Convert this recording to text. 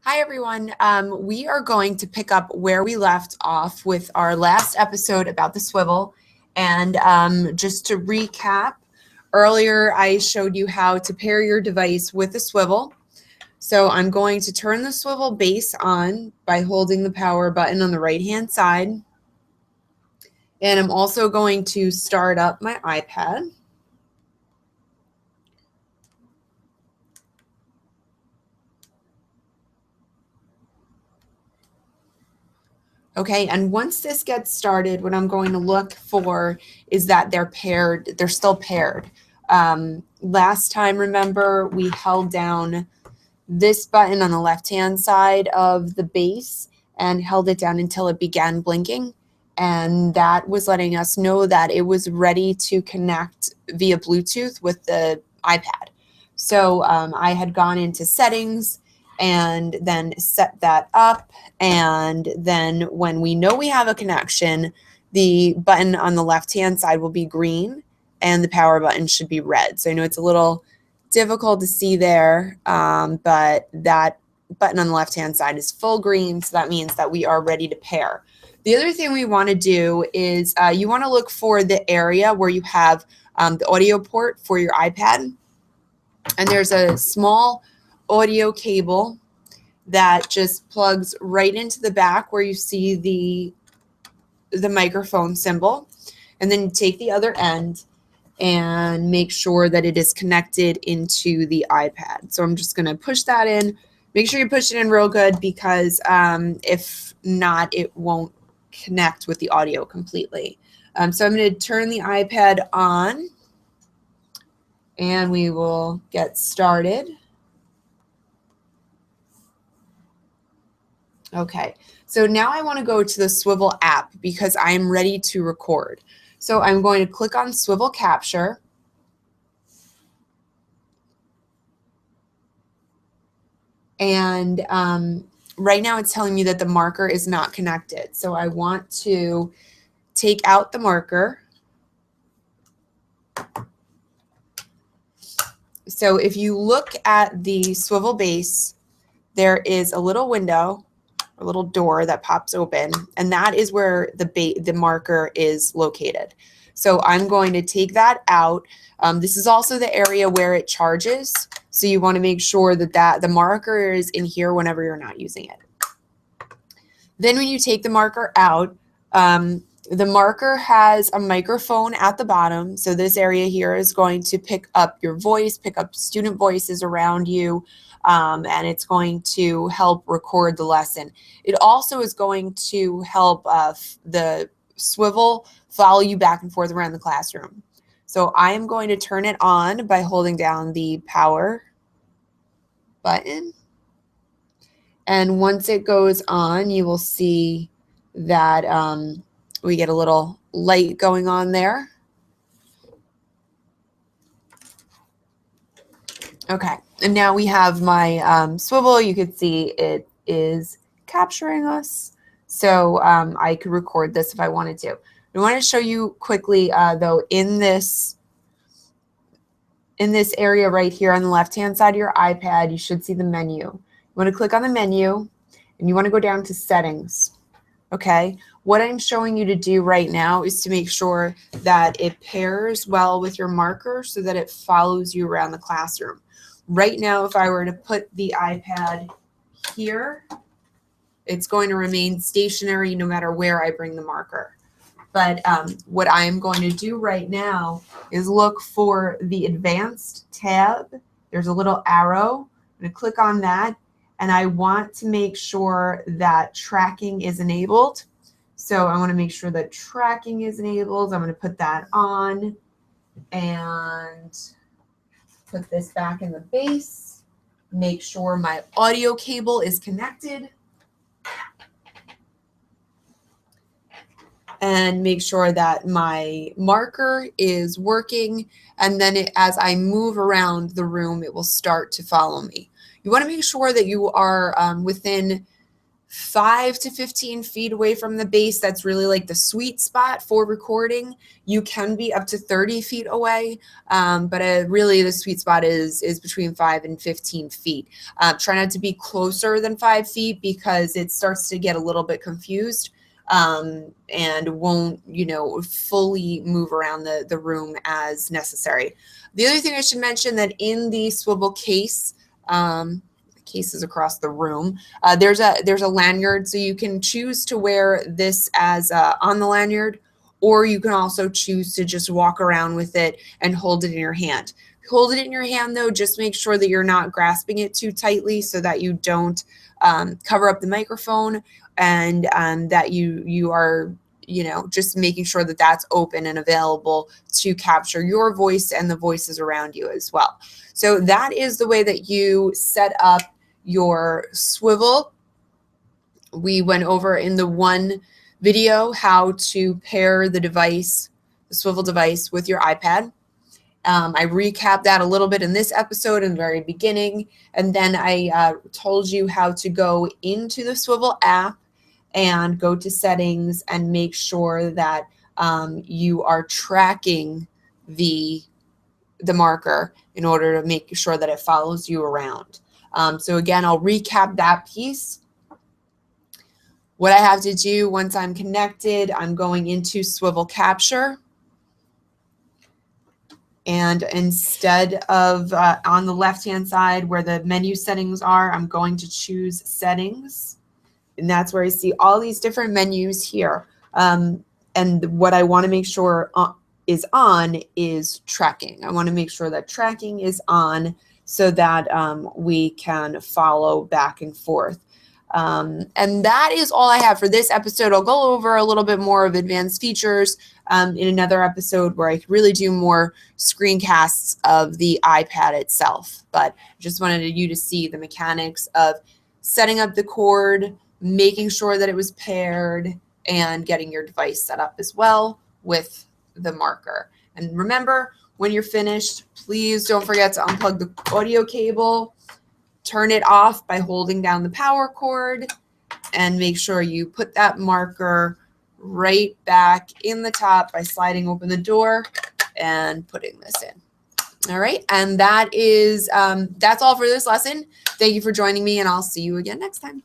Hi, everyone. We are going to pick up where we left off with our last episode about the swivel. And just to recap, earlier I showed you how to pair your device with a swivel. So I'm going to turn the swivel base on by holding the power button on the right-hand side. And I'm also going to start up my iPad. Okay, and once this gets started, what I'm going to look for is that they're paired, they're still paired. Last time, remember, we held down this button on the left-hand side of the base and held it down until it began blinking. And that was letting us know that it was ready to connect via Bluetooth with the iPad. So I had gone into settings and then set that up. And then when we know we have a connection, the button on the left-hand side will be green and the power button should be red. So I know it's a little difficult to see there, but that button on the left-hand side is full green, so that means that we are ready to pair. The other thing we want to do is you want to look for the area where you have the audio port for your iPad, and there's a small audio cable that just plugs right into the back where you see the microphone symbol, and then you take the other end and make sure that it is connected into the iPad. So I'm just going to push that in. Make sure you push it in real good because if not, it won't connect with the audio completely. So I'm going to turn the iPad on and we will get started. Okay, so now I want to go to the Swivl app because I'm ready to record. So I'm going to click on Swivel Capture. And right now it's telling me that the marker is not connected. So I want to take out the marker. So if you look at the swivel base, there is a little window, a little door that pops open, and that is where the marker is located. So I'm going to take that out. This is also the area where it charges. So you want to make sure that the marker is in here whenever you're not using it. Then when you take the marker out, the marker has a microphone at the bottom. So this area here is going to pick up your voice, pick up student voices around you, and it's going to help record the lesson. It also is going to help the swivel follow you back and forth around the classroom. So I am going to turn it on by holding down the power button. And once it goes on, you will see that we get a little light going on there. Okay, and now we have my swivel. You can see it is capturing us. So I could record this if I wanted to. I want to show you quickly, though, in this area right here on the left-hand side of your iPad, you should see the menu. You want to click on the menu, and you want to go down to Settings. Okay, what I'm showing you to do right now is to make sure that it pairs well with your marker so that it follows you around the classroom. Right now, if I were to put the iPad here, it's going to remain stationary no matter where I bring the marker. But what I'm going to do right now is look for the Advanced tab. There's a little arrow. I'm going to click on that, and I want to make sure that tracking is enabled. So I want to make sure that tracking is enabled. I'm going to put that on and put this back in the base. Make sure my audio cable is connected. And make sure that my marker is working, and then as I move around the room, it will start to follow me. You want to make sure that you are within 5 to 15 feet away from the base. That's really like the sweet spot for recording. You can be up to 30 feet away, but really the sweet spot is between 5 and 15 feet. Try not to be closer than 5 feet because it starts to get a little bit confused and won't, fully move around the room as necessary. The other thing I should mention that in the swivel case, cases across the room, there's a lanyard, so you can choose to wear this as on the lanyard, or you can also choose to just walk around with it and hold it in your hand. Hold it in your hand though, just make sure that you're not grasping it too tightly so that you don't cover up the microphone, and that you are just making sure that that's open and available to capture your voice and the voices around you as well. So that is the way that you set up your swivel. We went over in the one video how to pair the device, the swivel device, with your iPad. I recapped that a little bit in this episode in the very beginning, and then I told you how to go into the Swivl app and go to settings and make sure that you are tracking the marker in order to make sure that it follows you around. So again, I'll recap that piece. What I have to do once I'm connected, I'm going into Swivel Capture. And instead of on the left-hand side where the menu settings are, I'm going to choose Settings. And that's where I see all these different menus here. And what I want to make sure is on is tracking. I want to make sure that tracking is on so that we can follow back and forth. And that is all I have for this episode. I'll go over a little bit more of advanced features in another episode where I could really do more screencasts of the iPad itself. But just wanted you to see the mechanics of setting up the cord, making sure that it was paired, and getting your device set up as well with the marker. And remember, when you're finished, please don't forget to unplug the audio cable, turn it off by holding down the power cord, and make sure you put that marker right back in the top by sliding open the door and putting this in. All right, and that is that's all for this lesson. Thank you for joining me, and I'll see you again next time.